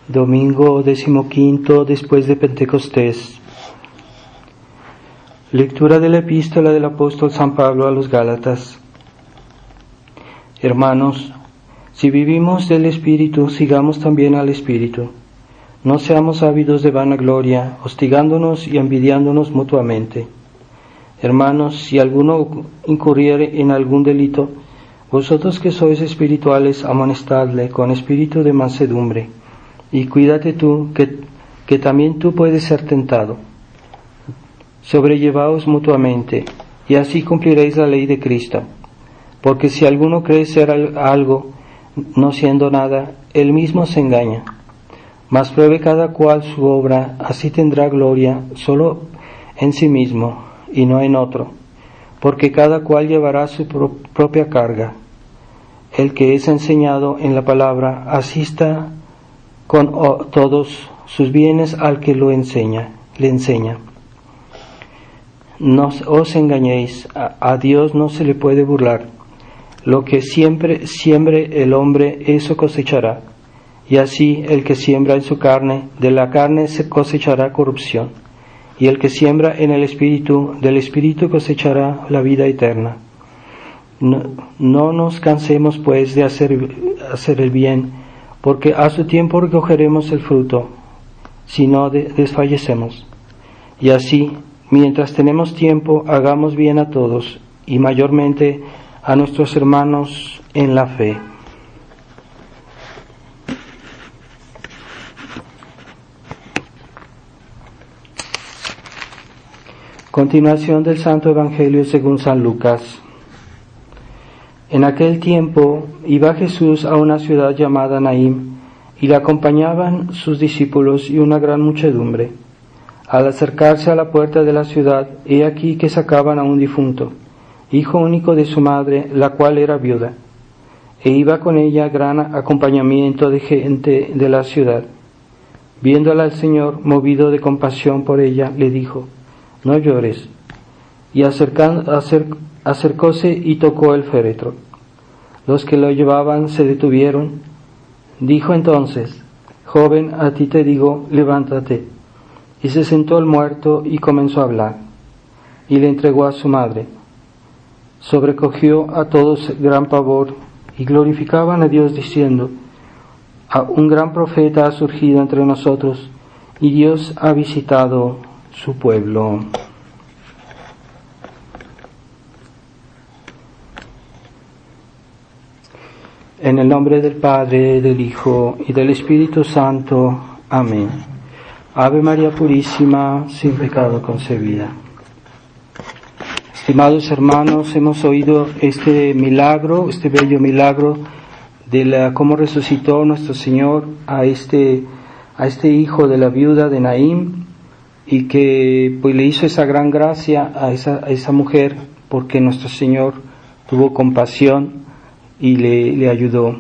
Domingo 15 después de Pentecostés. Lectura de la epístola del apóstol San Pablo a los Gálatas. Hermanos, si vivimos del Espíritu, sigamos también al Espíritu. No seamos ávidos de vanagloria, hostigándonos y envidiándonos mutuamente. Hermanos, si alguno incurriere en algún delito, vosotros que sois espirituales, amonestadle con espíritu de mansedumbre. Y cuídate tú, que también tú puedes ser tentado. Sobrellevaos mutuamente, y así cumpliréis la ley de Cristo. Porque si alguno cree ser algo, no siendo nada, él mismo se engaña. Mas pruebe cada cual su obra, así tendrá gloria solo en sí mismo, y no en otro. Porque cada cual llevará su propia carga. El que es enseñado en la palabra, asista con todos sus bienes al que le enseña. No os engañéis, a Dios no se le puede burlar. Lo que siembre el hombre, eso cosechará. Y así el que siembra en su carne, de la carne se cosechará corrupción. Y el que siembra en el Espíritu, del Espíritu cosechará la vida eterna. No nos cansemos pues de hacer el bien, porque a su tiempo recogeremos el fruto, si no desfallecemos. Y así, mientras tenemos tiempo, hagamos bien a todos, y mayormente a nuestros hermanos en la fe. Continuación del Santo Evangelio según San Lucas. En aquel tiempo iba Jesús a una ciudad llamada Naín, y le acompañaban sus discípulos y una gran muchedumbre. Al acercarse a la puerta de la ciudad, he aquí que sacaban a un difunto, hijo único de su madre, la cual era viuda, e iba con ella gran acompañamiento de gente de la ciudad. Viéndola el Señor, movido de compasión por ella, le dijo: no llores. Y acercóse y tocó el féretro. Los que lo llevaban se detuvieron. Dijo entonces: joven, a ti te digo, levántate. Y se sentó el muerto y comenzó a hablar. Y le entregó a su madre. Sobrecogió a todos gran pavor y glorificaban a Dios diciendo: un gran profeta ha surgido entre nosotros, y Dios ha visitado su pueblo. En el nombre del Padre, del Hijo y del Espíritu Santo. Amén. Ave María Purísima, sin pecado concebida. Estimados hermanos, hemos oído este milagro, este bello milagro de cómo resucitó nuestro Señor a este hijo de la viuda de Naín, y que pues le hizo esa gran gracia a esa mujer, porque nuestro Señor tuvo compasión y le ayudó.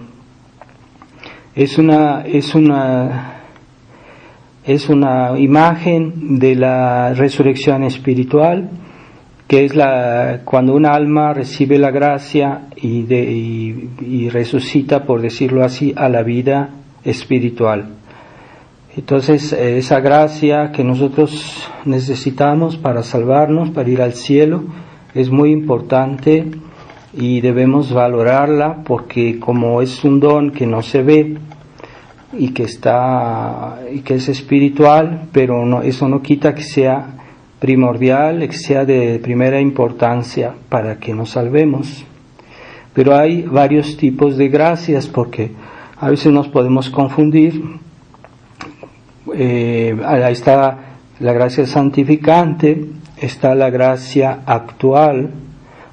Es una imagen de la resurrección espiritual, que es cuando un alma recibe la gracia y resucita, por decirlo así, a la vida espiritual. Entonces, esa gracia que nosotros necesitamos para salvarnos, para ir al cielo, es muy importante y debemos valorarla, porque como es un don que no se ve y que es espiritual, pero eso no quita que sea primordial, que sea de primera importancia para que nos salvemos. Pero hay varios tipos de gracias, porque a veces nos podemos confundir. Ahí está la gracia santificante, está la gracia actual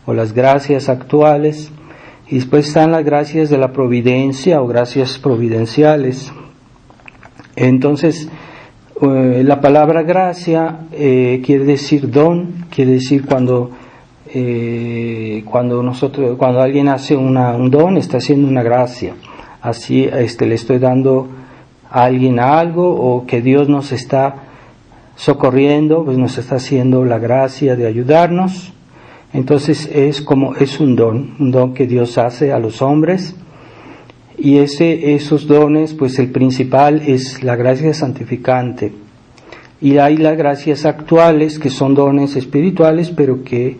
o las gracias actuales, y después están las gracias de la providencia o gracias providenciales. Entonces, la palabra gracia quiere decir don, quiere decir cuando alguien hace un don, está haciendo una gracia. Así le estoy dando a alguien algo, o que Dios nos está socorriendo, pues nos está haciendo la gracia de ayudarnos. Entonces es un don que Dios hace a los hombres, Y esos dones, pues el principal es la gracia santificante. Y hay las gracias actuales, que son dones espirituales, pero que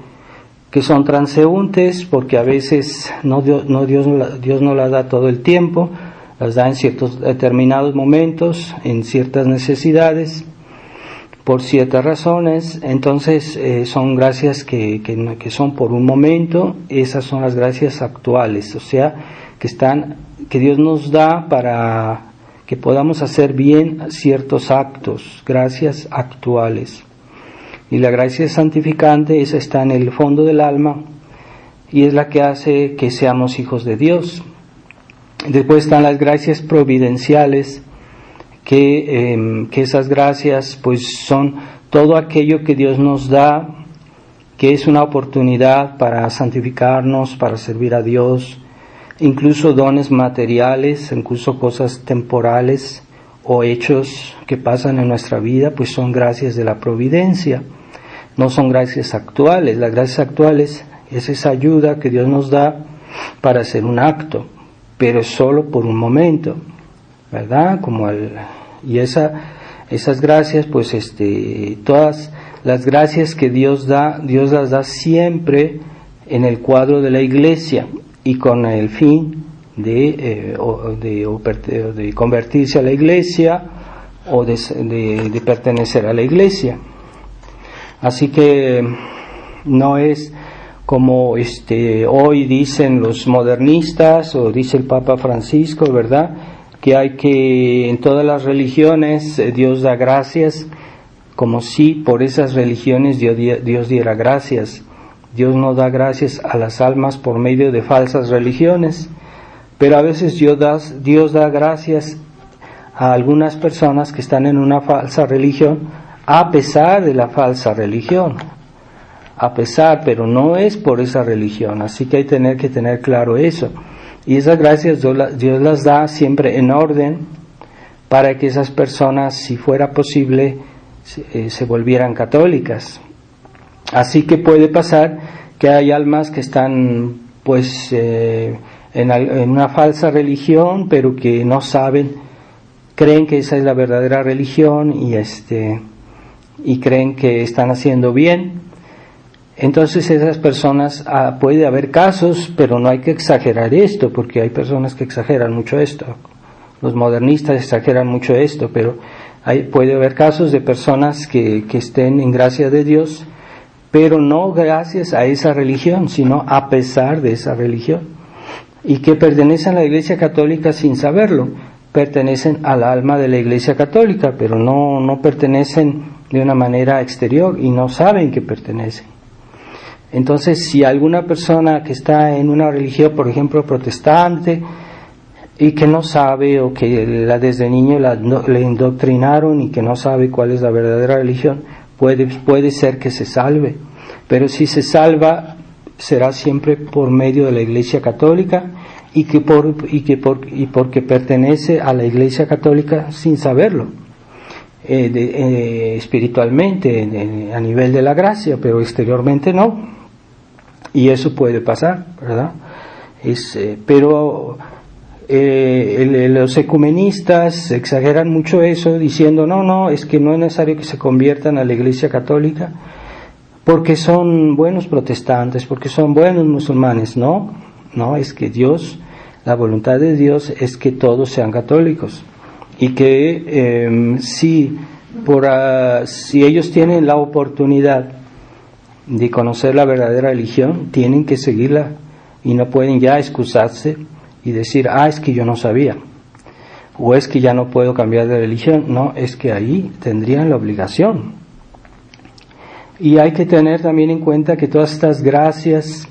son transeúntes, porque a veces Dios no las da todo el tiempo, las da en ciertos determinados momentos, en ciertas necesidades, por ciertas razones. Entonces son gracias que son por un momento. Esas son las gracias actuales, o sea, que Dios nos da para que podamos hacer bien ciertos actos, gracias actuales. Y la gracia santificante, esa está en el fondo del alma y es la que hace que seamos hijos de Dios. Después están las gracias providenciales, que esas gracias pues son todo aquello que Dios nos da, que es una oportunidad para santificarnos, para servir a Dios, incluso dones materiales, incluso cosas temporales o hechos que pasan en nuestra vida, pues son gracias de la providencia. No son gracias actuales. Las gracias actuales es esa ayuda que Dios nos da para hacer un acto, pero es solo por un momento, ¿verdad? Y esas gracias, pues todas las gracias que Dios las da siempre en el cuadro de la iglesia y con el fin de convertirse a la iglesia o de pertenecer a la iglesia. Así que no es como hoy dicen los modernistas o dice el Papa Francisco, ¿verdad? Que en todas las religiones Dios da gracias, como si por esas religiones Dios diera gracias. Dios no da gracias a las almas por medio de falsas religiones, pero a veces Dios da gracias a algunas personas que están en una falsa religión, a pesar de la falsa religión, pero no es por esa religión, así que hay que tener claro eso. Y esas gracias Dios las da siempre en orden para que esas personas, si fuera posible, se volvieran católicas. Así que puede pasar que hay almas que están pues en una falsa religión, pero que no saben, creen que esa es la verdadera religión y creen que están haciendo bien. Entonces esas personas, puede haber casos, pero no hay que exagerar esto, porque hay personas que exageran mucho esto. Los modernistas exageran mucho esto, pero puede haber casos de personas que estén en gracia de Dios, pero no gracias a esa religión, sino a pesar de esa religión, y que pertenecen a la Iglesia Católica sin saberlo. Pertenecen al alma de la Iglesia Católica, pero no pertenecen de una manera exterior y no saben que pertenecen. Entonces, si alguna persona que está en una religión, por ejemplo, protestante, y que no sabe, o que desde niño le indoctrinaron y que no sabe cuál es la verdadera religión, puede ser que se salve, pero si se salva será siempre por medio de la Iglesia Católica y porque pertenece a la Iglesia Católica sin saberlo, espiritualmente, a nivel de la gracia, pero exteriormente no. Y eso puede pasar, ¿verdad? Pero los ecumenistas exageran mucho eso, diciendo no, es que no es necesario que se conviertan a la Iglesia Católica porque son buenos protestantes, porque son buenos musulmanes. No, es que la voluntad de Dios es que todos sean católicos, y que si ellos tienen la oportunidad de conocer la verdadera religión, tienen que seguirla y no pueden ya excusarse y decir, es que yo no sabía, o es que ya no puedo cambiar de religión. No, es que ahí tendrían la obligación. Y hay que tener también en cuenta que todas estas gracias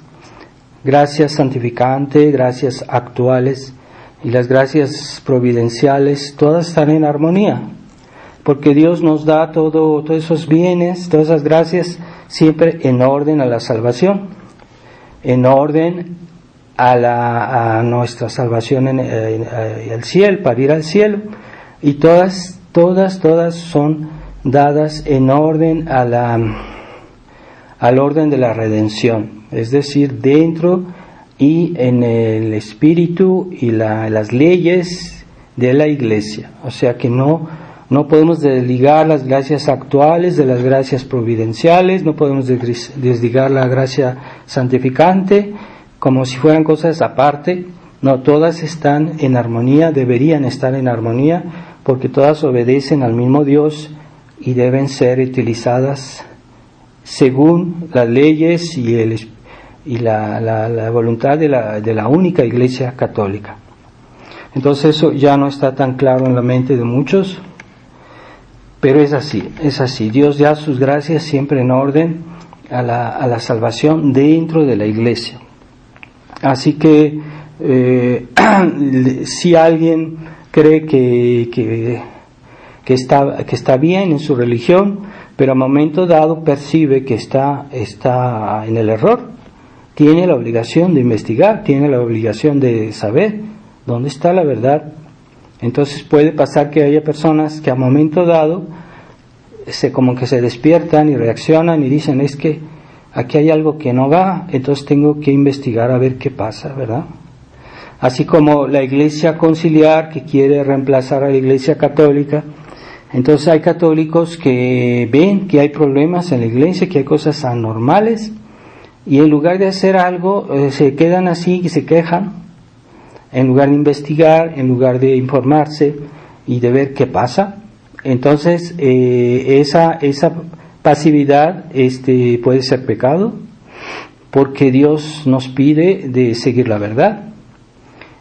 santificantes, gracias actuales y las gracias providenciales, todas están en armonía, porque Dios nos da todos esos bienes, todas esas gracias, siempre en orden a la salvación, en orden a nuestra salvación al cielo, para ir al cielo, y todas son dadas en orden al orden de la redención, es decir, dentro y en el espíritu y las leyes de la Iglesia. O sea que no podemos desligar las gracias actuales de las gracias providenciales, no podemos desligar la gracia santificante como si fueran cosas aparte. No, todas están en armonía, deberían estar en armonía, porque todas obedecen al mismo Dios y deben ser utilizadas según las leyes y la voluntad de la única Iglesia católica. Entonces eso ya no está tan claro en la mente de muchos, pero es así. Dios da sus gracias siempre en orden a la salvación dentro de la Iglesia. Así que si alguien cree que está bien en su religión, pero a momento dado percibe que está en el error, tiene la obligación de investigar, tiene la obligación de saber dónde está la verdad. Entonces puede pasar que haya personas que a momento dado como que se despiertan y reaccionan y dicen, es que aquí hay algo que no va, entonces tengo que investigar a ver qué pasa, ¿verdad? Así como la Iglesia conciliar que quiere reemplazar a la Iglesia católica. Entonces hay católicos que ven que hay problemas en la Iglesia, que hay cosas anormales, y en lugar de hacer algo se quedan así y se quejan, en lugar de investigar, en lugar de informarse y de ver qué pasa. Entonces esa pasividad puede ser pecado, porque Dios nos pide de seguir la verdad.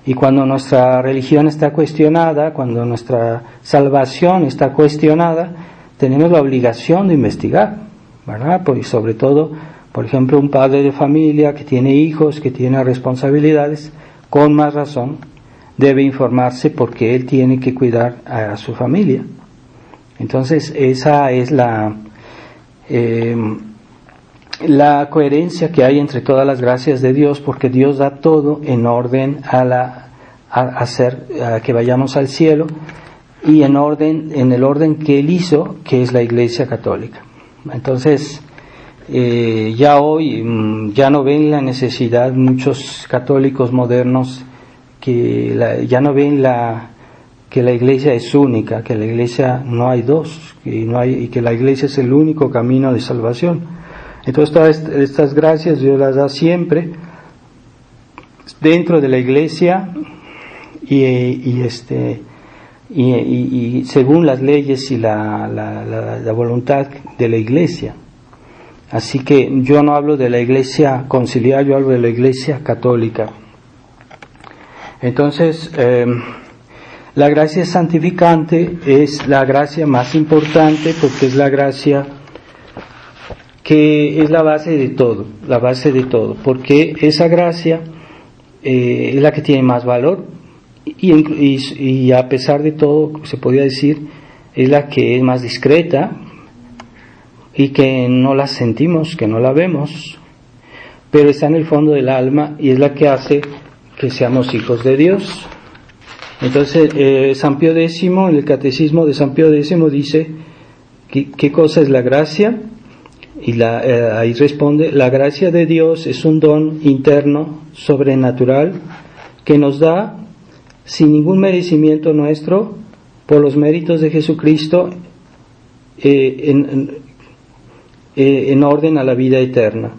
Y cuando nuestra religión está cuestionada, cuando nuestra salvación está cuestionada, tenemos la obligación de investigar, ¿verdad? Y sobre todo, por ejemplo, un padre de familia que tiene hijos, que tiene responsabilidades, con más razón debe informarse porque él tiene que cuidar a su familia. Entonces esa es la coherencia que hay entre todas las gracias de Dios, porque Dios da todo en orden a que vayamos al cielo, y en el orden que Él hizo, que es la Iglesia católica. Entonces ya hoy ya no ven la necesidad muchos católicos modernos ya no ven que la Iglesia es única, que la Iglesia no hay dos, y que la Iglesia es el único camino de salvación. Entonces todas estas gracias Dios las da siempre dentro de la Iglesia y según las leyes y la voluntad de la Iglesia. Así que yo no hablo de la Iglesia conciliar, yo hablo de la Iglesia católica. Entonces la gracia santificante es la gracia más importante, porque es la gracia que es la base de todo, porque esa gracia es la que tiene más valor y a pesar de todo, se podría decir, es la que es más discreta y que no la sentimos, que no la vemos, pero está en el fondo del alma y es la que hace que seamos hijos de Dios. Entonces San Pío X, en el Catecismo de San Pío X dice ¿qué cosa es la gracia? Y ahí responde: la gracia de Dios es un don interno, sobrenatural, que nos da sin ningún merecimiento nuestro, por los méritos de Jesucristo, en orden a la vida eterna.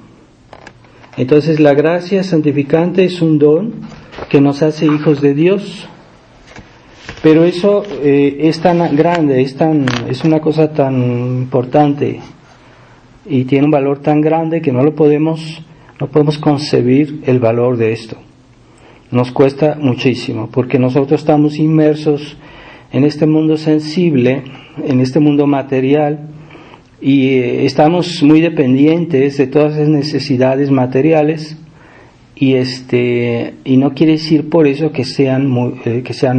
Entonces la gracia santificante es un don que nos hace hijos de Dios, pero eso es tan grande, es una cosa tan importante y tiene un valor tan grande que no podemos concebir el valor de esto. Nos cuesta muchísimo, porque nosotros estamos inmersos en este mundo sensible, en este mundo material, y estamos muy dependientes de todas esas necesidades materiales, y no quiere decir por eso que sean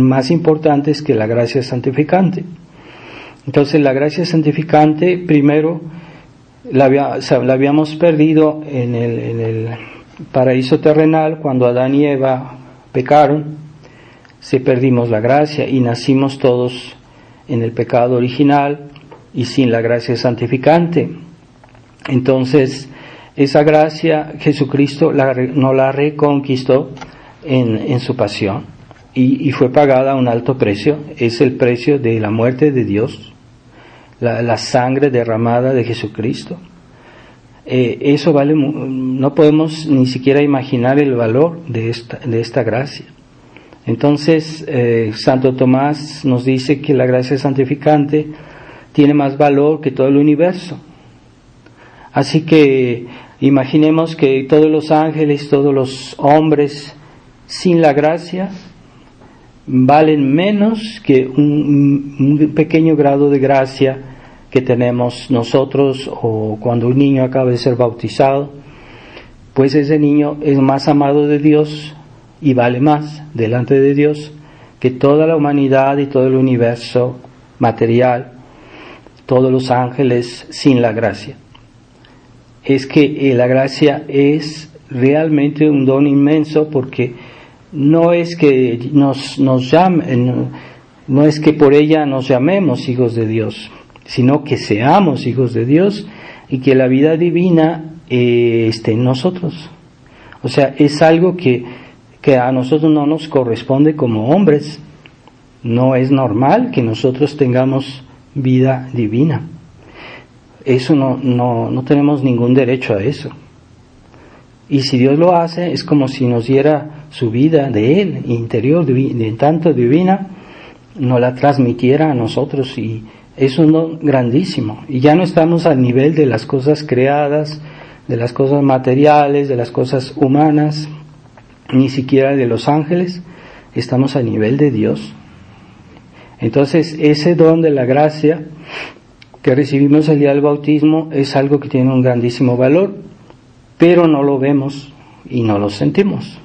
más importantes que la gracia santificante. Entonces la gracia santificante, primero, la habíamos perdido en el paraíso terrenal cuando Adán y Eva pecaron. Perdimos la gracia y nacimos todos en el pecado original y sin la gracia santificante. Entonces esa gracia Jesucristo no la reconquistó en su pasión y fue pagada a un alto precio. Es el precio de la muerte de Dios, la sangre derramada de Jesucristo. Eso vale, no podemos ni siquiera imaginar el valor de esta gracia. Entonces, Santo Tomás nos dice que la gracia santificante tiene más valor que todo el universo. Así que imaginemos que todos los ángeles, todos los hombres sin la gracia valen menos que un pequeño grado de gracia que tenemos nosotros, o cuando un niño acaba de ser bautizado, pues ese niño es más amado de Dios y vale más delante de Dios que toda la humanidad y todo el universo material, todos los ángeles sin la gracia. Es que la gracia es realmente un don inmenso, porque no es que nos llamen, no es que por ella nos llamemos hijos de Dios, sino que seamos hijos de Dios y que la vida divina esté en nosotros. O sea, es algo que a nosotros no nos corresponde como hombres. No es normal que nosotros tengamos vida divina. Eso no tenemos ningún derecho a eso. Y si Dios lo hace, es como si nos diera su vida de Él, interior, de tanto divina, nos la transmitiera a nosotros, y es un don grandísimo. Y ya no estamos al nivel de las cosas creadas, de las cosas materiales, de las cosas humanas, ni siquiera de los ángeles, estamos al nivel de Dios. Entonces, ese don de la gracia que recibimos el día del bautismo es algo que tiene un grandísimo valor, pero no lo vemos y no lo sentimos.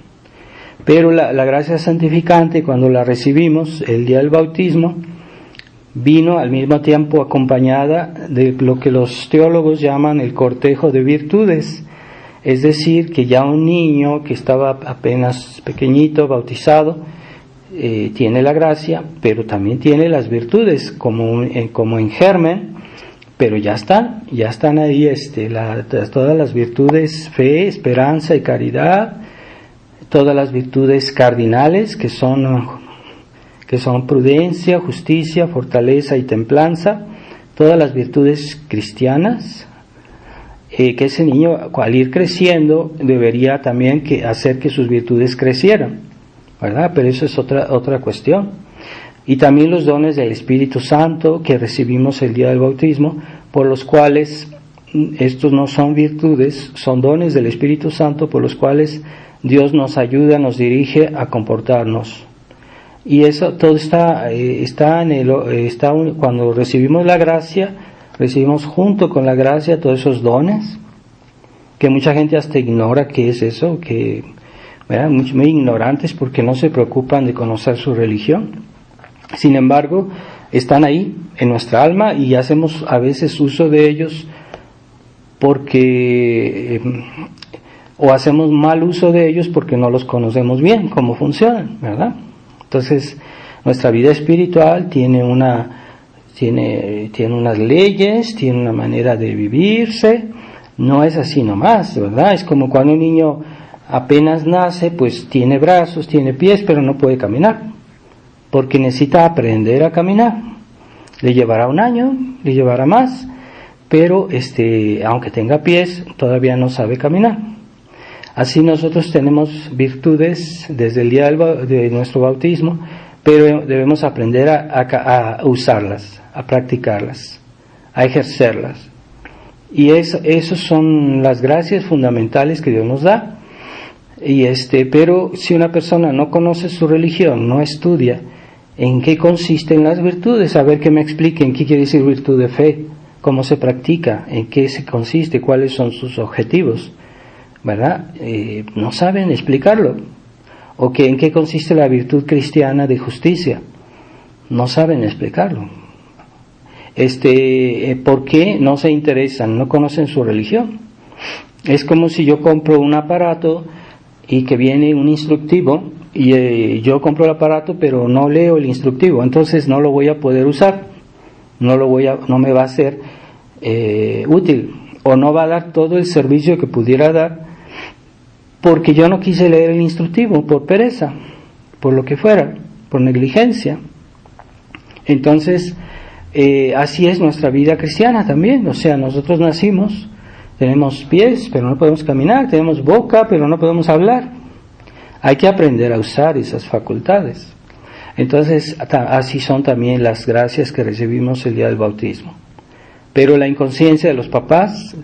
Pero la gracia santificante, cuando la recibimos el día del bautismo, vino al mismo tiempo acompañada de lo que los teólogos llaman el cortejo de virtudes. Es decir, que ya un niño que estaba apenas pequeñito, bautizado, tiene la gracia, pero también tiene las virtudes, como en germen, pero ya están ahí todas las virtudes: fe, esperanza y caridad, todas las virtudes cardinales que son prudencia, justicia, fortaleza y templanza, todas las virtudes cristianas, que ese niño, al ir creciendo, debería también hacer que sus virtudes crecieran, ¿verdad? Pero eso es otra cuestión. Y también los dones del Espíritu Santo que recibimos el día del bautismo, por los cuales estos no son virtudes, son dones del Espíritu Santo por los cuales Dios nos ayuda, nos dirige a comportarnos. Y eso todo está cuando recibimos la gracia, recibimos junto con la gracia todos esos dones, que mucha gente hasta ignora qué es eso, que muy ignorantes porque no se preocupan de conocer su religión. Sin embargo, están ahí en nuestra alma y hacemos a veces uso de ellos o hacemos mal uso de ellos porque no los conocemos bien, cómo funcionan, ¿verdad? Entonces, nuestra vida espiritual tiene unas leyes, tiene una manera de vivirse, no es así nomás, ¿verdad? Es como cuando un niño apenas nace, pues tiene brazos, tiene pies, pero no puede caminar, porque necesita aprender a caminar. Le llevará un año, le llevará más, pero aunque tenga pies, todavía no sabe caminar. Así nosotros tenemos virtudes desde el día de nuestro bautismo, pero debemos aprender a usarlas, a practicarlas, a ejercerlas. Y esas son las gracias fundamentales que Dios nos da. Pero si una persona no conoce su religión, no estudia en qué consisten las virtudes, a ver que me expliquen qué quiere decir virtud de fe, cómo se practica, en qué se consiste, cuáles son sus objetivos, ¿verdad? No saben explicarlo. O que en qué consiste la virtud cristiana de justicia, no saben explicarlo. ¿Por qué no se interesan? No conocen su religión. Es como si yo compro un aparato y que viene un instructivo y yo compro el aparato pero no leo el instructivo, entonces no lo voy a poder usar, no me va a ser útil. o no va a dar todo el servicio que pudiera dar, porque yo no quise leer el instructivo, por pereza, por lo que fuera, por negligencia. Entonces, así es nuestra vida cristiana también. O sea, nosotros nacimos, tenemos pies, pero no podemos caminar, tenemos boca, pero no podemos hablar. Hay que aprender a usar esas facultades. Entonces, así son también las gracias que recibimos el día del bautismo. Pero la inconsciencia de los papás,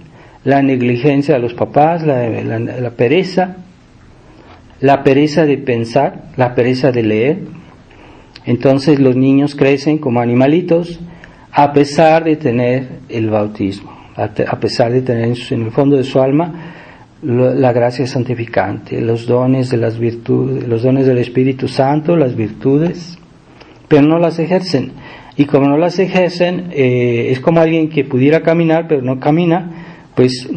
la negligencia de los papás, la pereza de pensar, la pereza de leer. Entonces los niños crecen como animalitos a pesar de tener el bautismo, a pesar de tener en el fondo de su alma la gracia santificante, los dones de las virtudes, los dones del Espíritu Santo, las virtudes, pero no las ejercen. Y como no las ejercen, es como alguien que pudiera caminar pero no camina, pues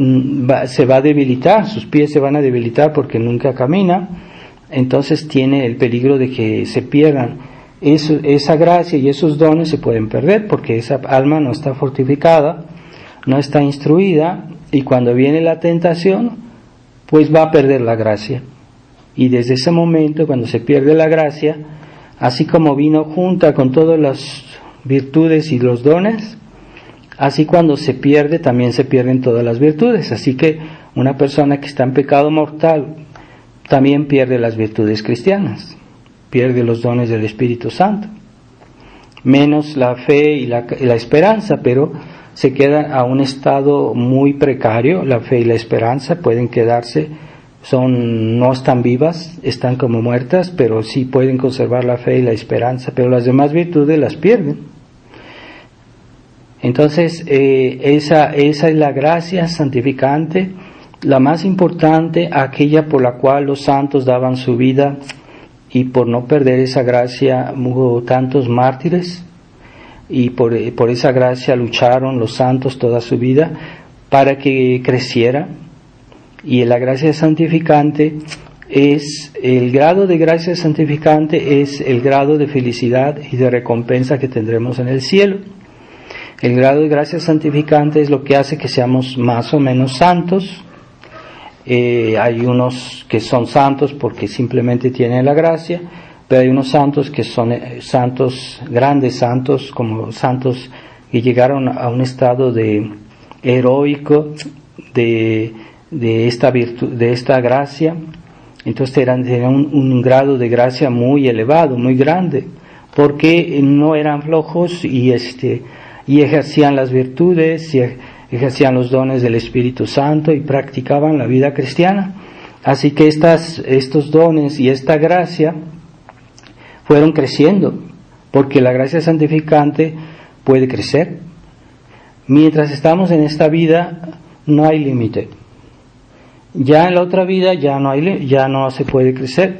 se va a debilitar, sus pies se van a debilitar porque nunca camina. Entonces tiene el peligro de que se pierdan. Esa gracia y esos dones se pueden perder porque esa alma no está fortificada, no está instruida, y cuando viene la tentación, pues va a perder la gracia. Y desde ese momento, cuando se pierde la gracia, así como vino junta con todas las virtudes y los dones, así cuando se pierde, también se pierden todas las virtudes. Así que una persona que está en pecado mortal también pierde las virtudes cristianas, pierde los dones del Espíritu Santo, menos la fe y la esperanza, pero se quedan a un estado muy precario. La fe y la esperanza pueden quedarse, no están vivas, están como muertas, pero sí pueden conservar la fe y la esperanza, pero las demás virtudes las pierden. Entonces, esa es la gracia santificante, la más importante, aquella por la cual los santos daban su vida, y por no perder esa gracia hubo tantos mártires, y por esa gracia lucharon los santos toda su vida para que creciera. Y la gracia santificante el grado de gracia santificante es el grado de felicidad y de recompensa que tendremos en el cielo. El grado de gracia santificante es lo que hace que seamos más o menos santos. Hay unos que son santos porque simplemente tienen la gracia, pero hay unos santos que son santos, grandes santos, como santos que llegaron a un estado de heroico de esta virtud, de esta gracia. Entonces tenían un grado de gracia muy elevado, muy grande, porque no eran flojos y ejercían las virtudes, y ejercían los dones del Espíritu Santo y practicaban la vida cristiana. Así que estos dones y esta gracia fueron creciendo, porque la gracia santificante puede crecer. Mientras estamos en esta vida no hay límite. Ya en la otra vida ya no se puede crecer.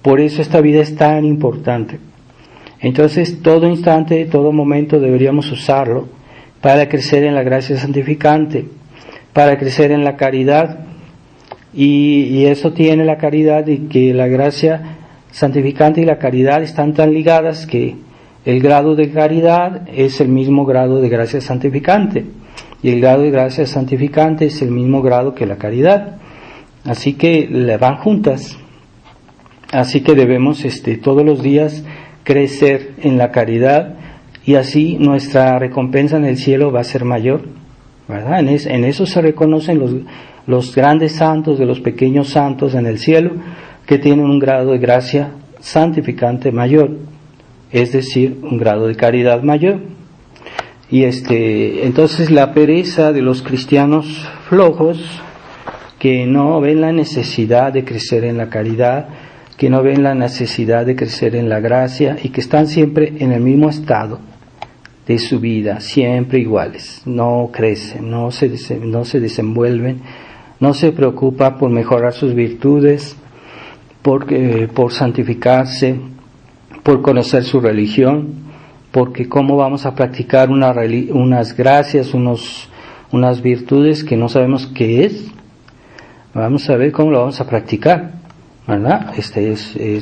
Por eso esta vida es tan importante. Entonces todo instante, todo momento deberíamos usarlo para crecer en la gracia santificante, para crecer en la caridad, y eso tiene la caridad, y que la gracia santificante y la caridad están tan ligadas que el grado de caridad es el mismo grado de gracia santificante, y el grado de gracia santificante es el mismo grado que la caridad, así que van juntas. Así que debemos todos los días crecer en la caridad, y así nuestra recompensa en el cielo va a ser mayor, ¿verdad? En eso se reconocen los grandes santos de los pequeños santos en el cielo, que tienen un grado de gracia santificante mayor, es decir, un grado de caridad mayor. Y entonces la pereza de los cristianos flojos, que no ven la necesidad de crecer en la caridad, que no ven la necesidad de crecer en la gracia, y que están siempre en el mismo estado de su vida, siempre iguales, no crecen, no se desenvuelven, no se preocupa por mejorar sus virtudes, por santificarse, por conocer su religión, porque cómo vamos a practicar unas gracias, unas virtudes que no sabemos qué es. Vamos a ver cómo lo vamos a practicar, ¿verdad?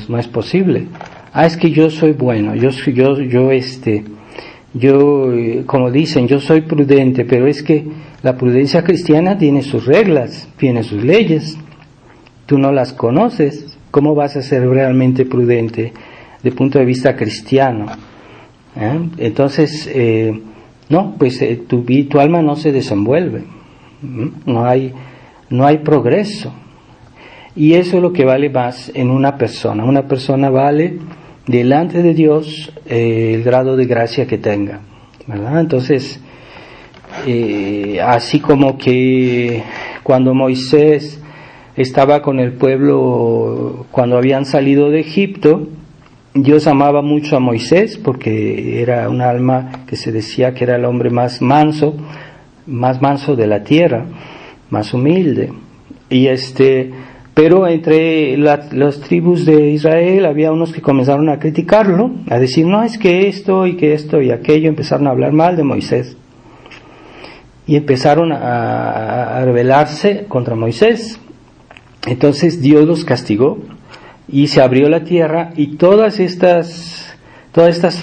No es posible. Es que yo soy bueno, Yo, como dicen, yo soy prudente, pero es que la prudencia cristiana tiene sus reglas, tiene sus leyes. Tú no las conoces. ¿Cómo vas a ser realmente prudente desde el punto de vista cristiano? Entonces, no, pues tu alma no se desenvuelve. No hay progreso. Y eso es lo que vale más en una persona. Una persona vale delante de Dios el grado de gracia que tenga, ¿verdad? Entonces, así como que cuando Moisés estaba con el pueblo, cuando habían salido de Egipto, Dios amaba mucho a Moisés porque era un alma que se decía que era el hombre más manso de la tierra, más humilde. Y pero entre las tribus de Israel había unos que comenzaron a criticarlo, a decir, no, es que esto y aquello, empezaron a hablar mal de Moisés. Y empezaron a rebelarse contra Moisés. Entonces Dios los castigó y se abrió la tierra y todas estas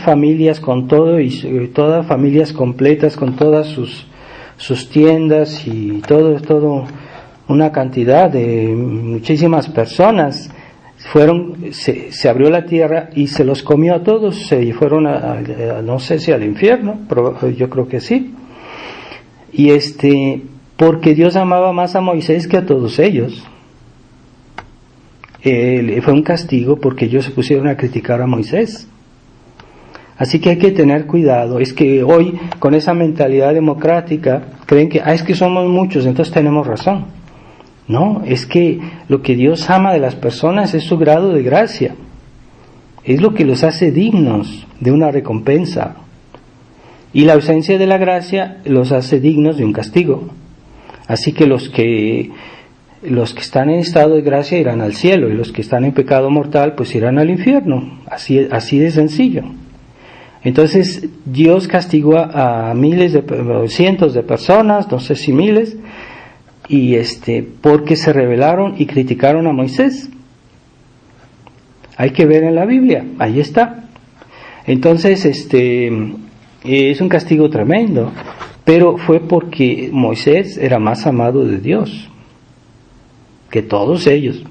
familias con todo, y todas familias completas con todas sus tiendas y todo una cantidad de muchísimas personas se abrió la tierra y se los comió a todos, se fueron no sé si al infierno, pero yo creo que sí. Y porque Dios amaba más a Moisés que a todos ellos. Fue un castigo porque ellos se pusieron a criticar a Moisés. Así que hay que tener cuidado. Es que hoy, con esa mentalidad democrática, creen que es que somos muchos, entonces tenemos razón. No, es que lo que Dios ama de las personas es su grado de gracia. Es lo que los hace dignos de una recompensa. Y la ausencia de la gracia los hace dignos de un castigo. Así que los que están en estado de gracia irán al cielo, y los que están en pecado mortal pues irán al infierno. Así de sencillo. Entonces Dios castigó a cientos de personas, no sé si miles, y porque se rebelaron y criticaron a Moisés. Hay que ver en la Biblia, ahí está. Entonces es un castigo tremendo, pero fue porque Moisés era más amado de Dios que todos ellos.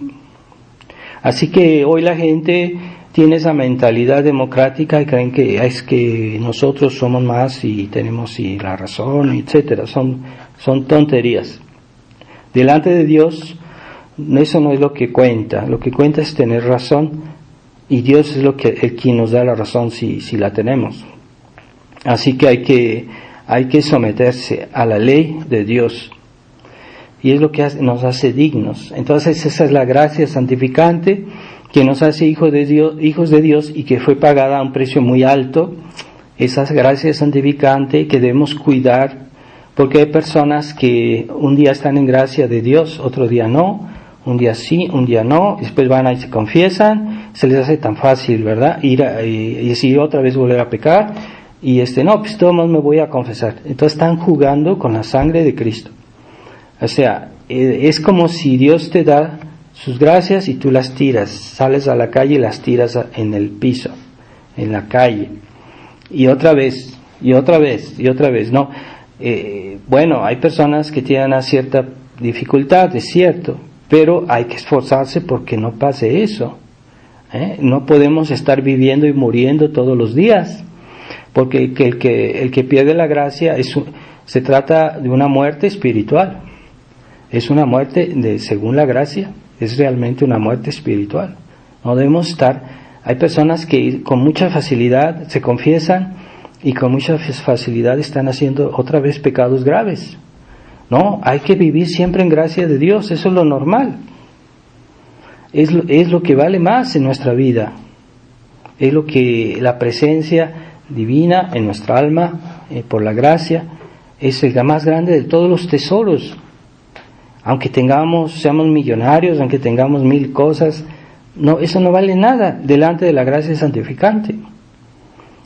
Así que hoy la gente tiene esa mentalidad democrática y creen que es que nosotros somos más y tenemos la razón, etcétera. Son tonterías. Delante de Dios, eso no es lo que cuenta. Lo que cuenta es tener razón, y Dios es el quien nos da la razón si la tenemos. Así que hay que someterse a la ley de Dios. Y es lo que nos hace dignos. Entonces esa es la gracia santificante que nos hace hijos de Dios y que fue pagada a un precio muy alto. Esa gracia santificante que debemos cuidar, porque hay personas que un día están en gracia de Dios, otro día no, un día sí, un día no, después van y se confiesan, se les hace tan fácil, ¿verdad? Ir y decir otra vez volver a pecar, y no, pues todo me voy a confesar. Entonces están jugando con la sangre de Cristo. O sea, es como si Dios te da sus gracias y tú las tiras, sales a la calle y las tiras en el piso, en la calle, y otra vez, no. Bueno, hay personas que tienen una cierta dificultad, es cierto, pero hay que esforzarse porque no pase eso. No podemos estar viviendo y muriendo todos los días, porque el que pierde la gracia se trata de una muerte espiritual. Es una muerte según la gracia, es realmente una muerte espiritual. No debemos hay personas que con mucha facilidad se confiesan y con mucha facilidad están haciendo otra vez pecados graves. No, hay que vivir siempre en gracia de Dios, eso es lo normal. Es lo que vale más en nuestra vida. Es lo que la presencia divina en nuestra alma, por la gracia, es el más grande de todos los tesoros. Aunque seamos millonarios, aunque tengamos 1000 cosas, no, eso no vale nada delante de la gracia santificante.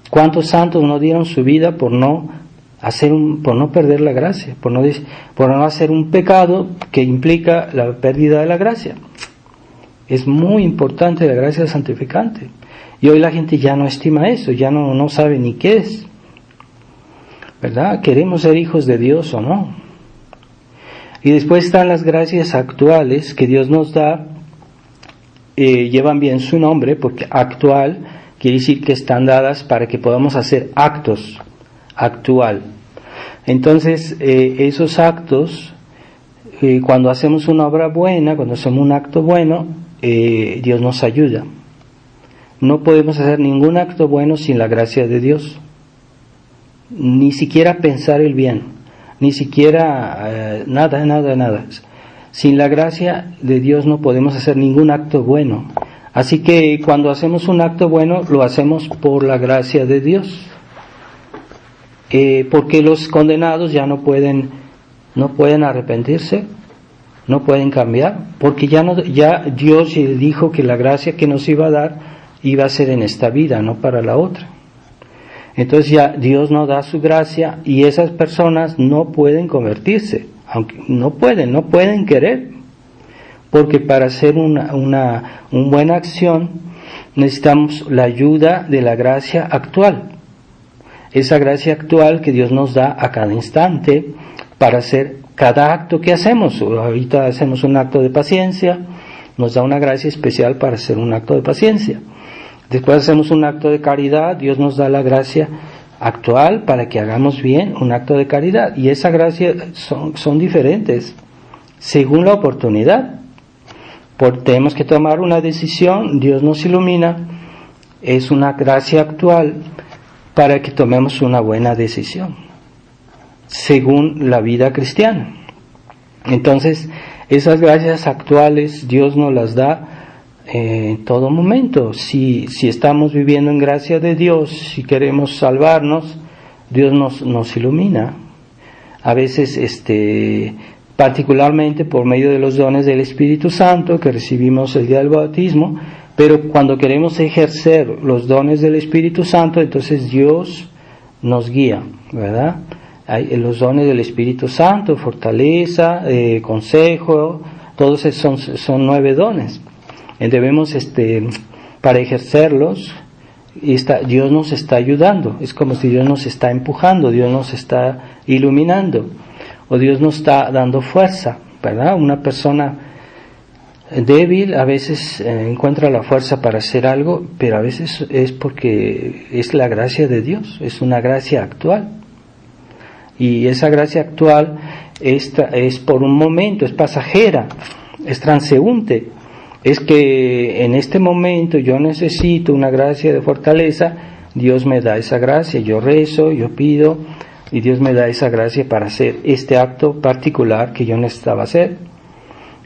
¿Cuántos santos no dieron su vida por no perder la gracia, por no hacer un pecado que implica la pérdida de la gracia? Es muy importante la gracia santificante. Y hoy la gente ya no estima eso, ya no sabe ni qué es. ¿verdad? ¿Queremos ser hijos de Dios o no? Y después están las gracias actuales que Dios nos da, llevan bien su nombre, porque actual quiere decir que están dadas para que podamos hacer actos, actual. Entonces, esos actos, cuando hacemos una obra buena, cuando hacemos un acto bueno, Dios nos ayuda. No podemos hacer ningún acto bueno sin la gracia de Dios. Ni siquiera pensar el bien, ni siquiera nada. Sin la gracia de Dios no podemos hacer ningún acto bueno. Así que cuando hacemos un acto bueno, lo hacemos por la gracia de Dios. Porque los condenados ya no pueden arrepentirse, no pueden cambiar, porque ya Dios dijo que la gracia que nos iba a dar iba a ser en esta vida, no para la otra. Entonces ya Dios nos da su gracia y esas personas no pueden convertirse, aunque no pueden querer, porque para hacer una buena acción necesitamos la ayuda de la gracia actual. Esa gracia actual que Dios nos da a cada instante para hacer cada acto que hacemos. Ahorita hacemos un acto de paciencia, nos da una gracia especial para hacer un acto de paciencia. Después hacemos un acto de caridad, Dios nos da la gracia actual para que hagamos bien un acto de caridad. Y esa gracia son diferentes según la oportunidad. Tenemos que tomar una decisión, Dios nos ilumina, es una gracia actual para que tomemos una buena decisión, según la vida cristiana. Entonces, esas gracias actuales Dios nos las da en todo momento. Si estamos viviendo en gracia de Dios, si queremos salvarnos, Dios nos ilumina. A veces, particularmente por medio de los dones del Espíritu Santo que recibimos el día del bautismo, pero cuando queremos ejercer los dones del Espíritu Santo, entonces Dios nos guía, ¿verdad? Hay los dones del Espíritu Santo, fortaleza, consejo, todos son 9 dones. Debemos, para ejercerlos, Dios nos está ayudando. Es como si Dios nos está empujando, Dios nos está iluminando, o Dios nos está dando fuerza, ¿verdad? Una persona débil a veces encuentra la fuerza para hacer algo, pero a veces es porque es la gracia de Dios, es una gracia actual. Y esa gracia actual es por un momento, es pasajera, es transeúnte. Es que en este momento yo necesito una gracia de fortaleza, Dios me da esa gracia, yo rezo, yo pido, y Dios me da esa gracia para hacer este acto particular que yo necesitaba hacer.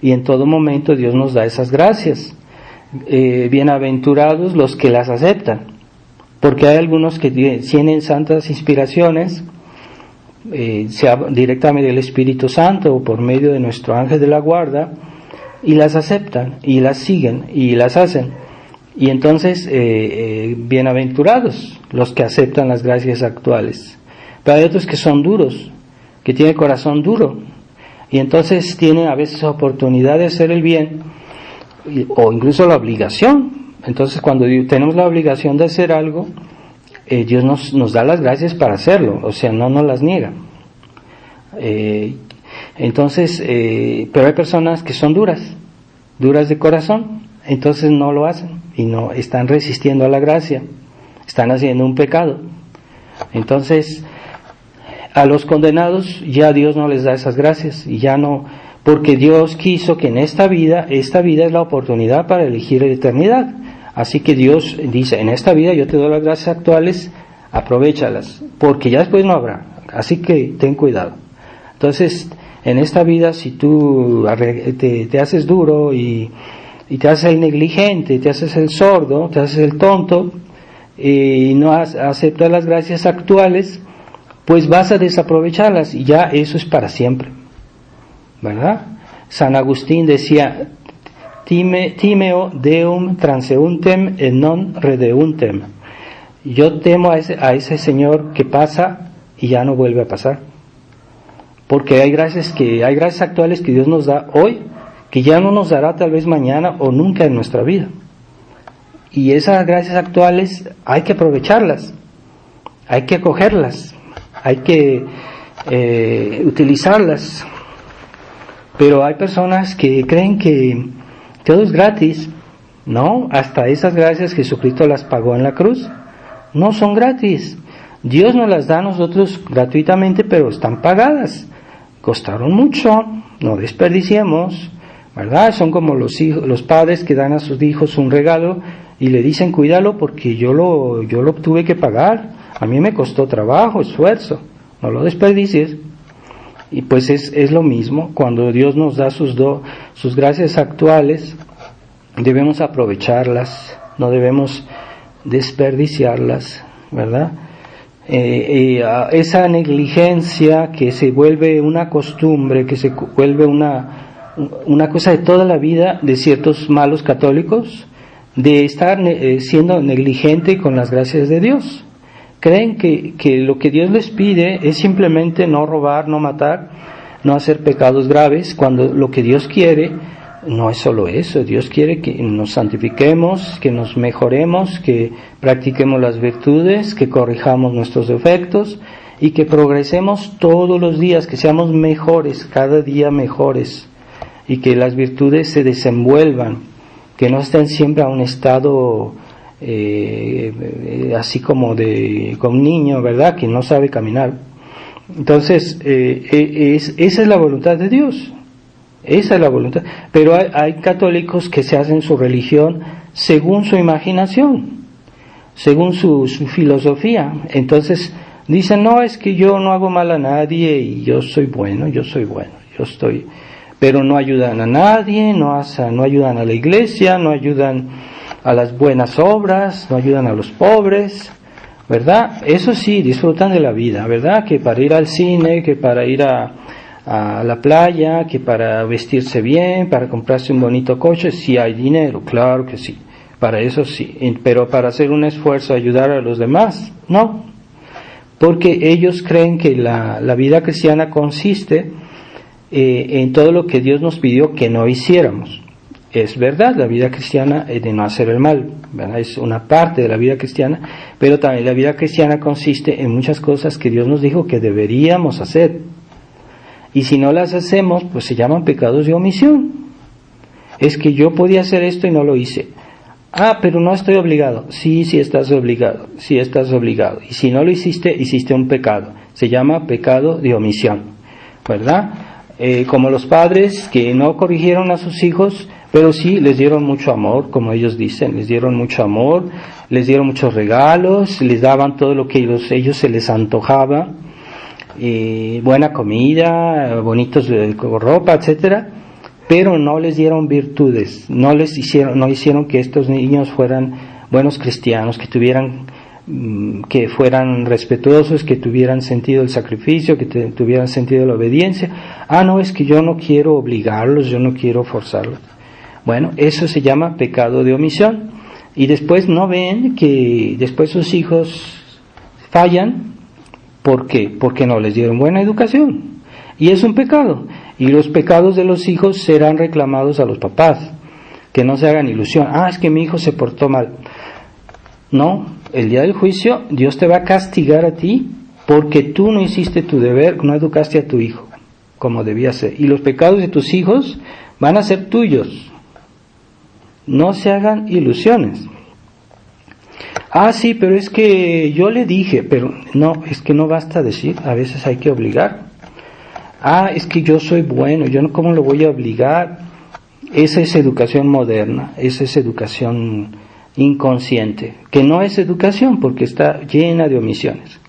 Y en todo momento Dios nos da esas gracias. Bienaventurados los que las aceptan, porque hay algunos que tienen santas inspiraciones, sea directamente del Espíritu Santo o por medio de nuestro ángel de la guarda, y las aceptan, y las siguen, y las hacen. Y entonces, bienaventurados los que aceptan las gracias actuales. Pero hay otros que son duros, que tienen corazón duro, y entonces tienen a veces oportunidad de hacer el bien, o incluso la obligación. Entonces cuando tenemos la obligación de hacer algo, Dios nos da las gracias para hacerlo, o sea, no nos las niega. Entonces, pero hay personas que son duras de corazón, entonces no lo hacen, y no están resistiendo a la gracia, están haciendo un pecado. Entonces, a los condenados ya Dios no les da esas gracias, y ya no, porque Dios quiso que en esta vida es la oportunidad para elegir la eternidad. Así que Dios dice, en esta vida yo te doy las gracias actuales, aprovéchalas, porque ya después no habrá, así que ten cuidado. Entonces, en esta vida, si tú te haces duro y te haces el negligente, te haces el sordo, te haces el tonto, y no aceptas las gracias actuales, pues vas a desaprovecharlas, y ya eso es para siempre, ¿verdad? San Agustín decía, timeo deum transeuntem et non redeuntem. Yo temo a ese Señor que pasa y ya no vuelve a pasar, porque hay gracias actuales que Dios nos da hoy, que ya no nos dará tal vez mañana o nunca en nuestra vida. Y esas gracias actuales hay que aprovecharlas, hay que acogerlas, hay que utilizarlas. Pero hay personas que creen que todo es gratis. No, hasta esas gracias Jesucristo las pagó en la cruz. No son gratis. Dios nos las da a nosotros gratuitamente, pero están pagadas. Costaron mucho, no desperdiciemos, ¿verdad? Son como los padres que dan a sus hijos un regalo y le dicen cuídalo porque yo lo tuve que pagar. A mí me costó trabajo, esfuerzo. No lo desperdicies. Y pues es lo mismo. Cuando Dios nos da sus gracias actuales, debemos aprovecharlas, no debemos desperdiciarlas, ¿verdad? Esa negligencia que se vuelve una costumbre, que se vuelve una cosa de toda la vida de ciertos malos católicos, de estar siendo negligente con las gracias de Dios. Creen que lo que Dios les pide es simplemente no robar, no matar, no hacer pecados graves, cuando lo que Dios quiere no es solo eso. Dios quiere que nos santifiquemos, que nos mejoremos, que practiquemos las virtudes, que corrijamos nuestros defectos y que progresemos todos los días, que seamos mejores, cada día mejores, y que las virtudes se desenvuelvan, que no estén siempre a un estado así como con un niño, ¿verdad?, que no sabe caminar. Entonces, esa es la voluntad de Dios. Esa es la voluntad. Pero hay católicos que se hacen su religión según su imaginación, según su filosofía. Entonces dicen, no, es que yo no hago mal a nadie y yo soy bueno, pero no ayudan a nadie, no ayudan a la iglesia, no ayudan a las buenas obras, no ayudan a los pobres, ¿verdad? Eso sí, disfrutan de la vida, ¿verdad? Que para ir al cine, que para ir a la playa, que para vestirse bien, para comprarse un bonito coche, sí hay dinero, claro que sí, para eso sí, pero para hacer un esfuerzo, ayudar a los demás, no, porque ellos creen que la vida cristiana consiste en todo lo que Dios nos pidió que no hiciéramos. Es verdad, la vida cristiana es de no hacer el mal, ¿verdad? Es una parte de la vida cristiana, pero también la vida cristiana consiste en muchas cosas que Dios nos dijo que deberíamos hacer. Y si no las hacemos, pues se llaman pecados de omisión. Es que yo podía hacer esto y no lo hice. Ah, pero no estoy obligado. Sí, estás obligado. Sí estás obligado. Y si no lo hiciste, hiciste un pecado. Se llama pecado de omisión, ¿verdad? Como los padres que no corrigieron a sus hijos, pero sí les dieron mucho amor, como ellos dicen, les dieron mucho amor, les dieron muchos regalos, les daban todo lo que ellos se les antojaba. Buena comida, bonitos ropa, etcétera, pero no les dieron virtudes, no hicieron que estos niños fueran buenos cristianos, que fueran respetuosos, que tuvieran sentido el sacrificio, que tuvieran sentido la obediencia. No, es que yo no quiero obligarlos, yo no quiero forzarlos. Bueno, eso se llama pecado de omisión. Y después no ven que después sus hijos fallan. ¿Por qué? Porque no les dieron buena educación. Y es un pecado. Y los pecados de los hijos serán reclamados a los papás. Que no se hagan ilusión. Es que mi hijo se portó mal. No, el día del juicio Dios te va a castigar a ti porque tú no hiciste tu deber, no educaste a tu hijo como debía ser. Y los pecados de tus hijos van a ser tuyos. No se hagan ilusiones. Sí, pero es que yo le dije, pero no, es que no basta decir, a veces hay que obligar. Es que yo soy bueno, yo no, ¿cómo lo voy a obligar? Esa es educación moderna, esa es educación inconsciente, que no es educación porque está llena de omisiones.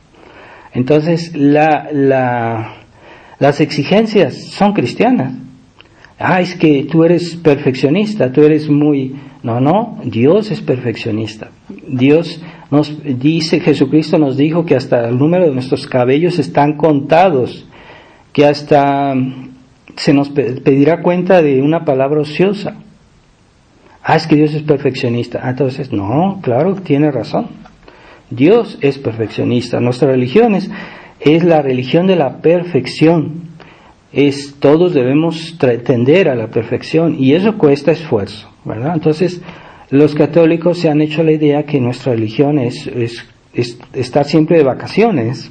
Entonces, las exigencias son cristianas. Es que tú eres perfeccionista, tú eres muy... No, Dios es perfeccionista. Dios nos dice, Jesucristo nos dijo que hasta el número de nuestros cabellos están contados, que hasta se nos pedirá cuenta de una palabra ociosa. Es que Dios es perfeccionista. Entonces, no, claro, tiene razón. Dios es perfeccionista. Nuestra religión es la religión de la perfección. Todos debemos tender a la perfección y eso cuesta esfuerzo, ¿verdad? Entonces, los católicos se han hecho la idea que nuestra religión es estar siempre de vacaciones.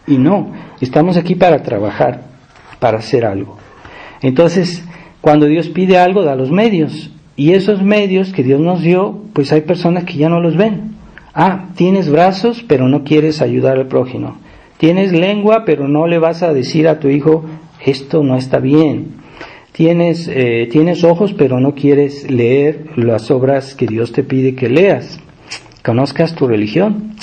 Y no, estamos aquí para trabajar, para hacer algo. Entonces, cuando Dios pide algo, da los medios. Y esos medios que Dios nos dio, pues hay personas que ya no los ven. Tienes brazos, pero no quieres ayudar al prójimo. Tienes lengua, pero no le vas a decir a tu hijo, esto no está bien. Tienes ojos, pero no quieres leer las obras que Dios te pide que leas. Conozcas tu religión.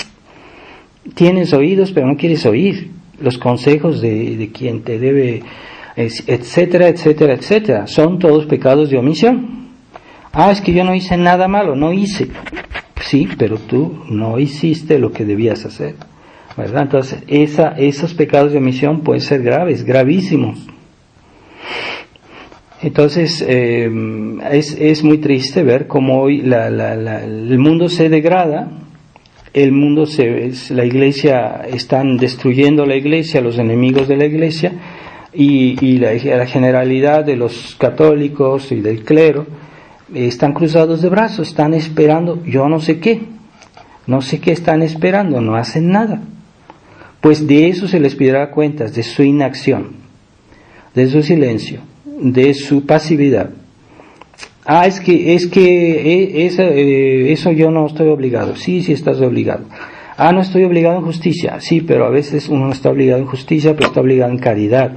Tienes oídos, pero no quieres oír los consejos de quien te debe, etcétera, etcétera, etcétera. Son todos pecados de omisión. Es que yo no hice nada malo, no hice. Sí, pero tú no hiciste lo que debías hacer, ¿verdad? Entonces, esos pecados de omisión pueden ser graves, gravísimos. Entonces, es muy triste ver cómo hoy el mundo se degrada, la iglesia, están destruyendo la iglesia, los enemigos de la iglesia, y la generalidad de los católicos y del clero, están cruzados de brazos, están esperando, yo no sé qué están esperando, no hacen nada. Pues de eso se les pedirá cuentas, de su inacción, de su silencio, de su pasividad. Eso yo no estoy obligado. Sí, estás obligado. No estoy obligado en justicia. Sí, pero a veces uno no está obligado en justicia, pero está obligado en caridad.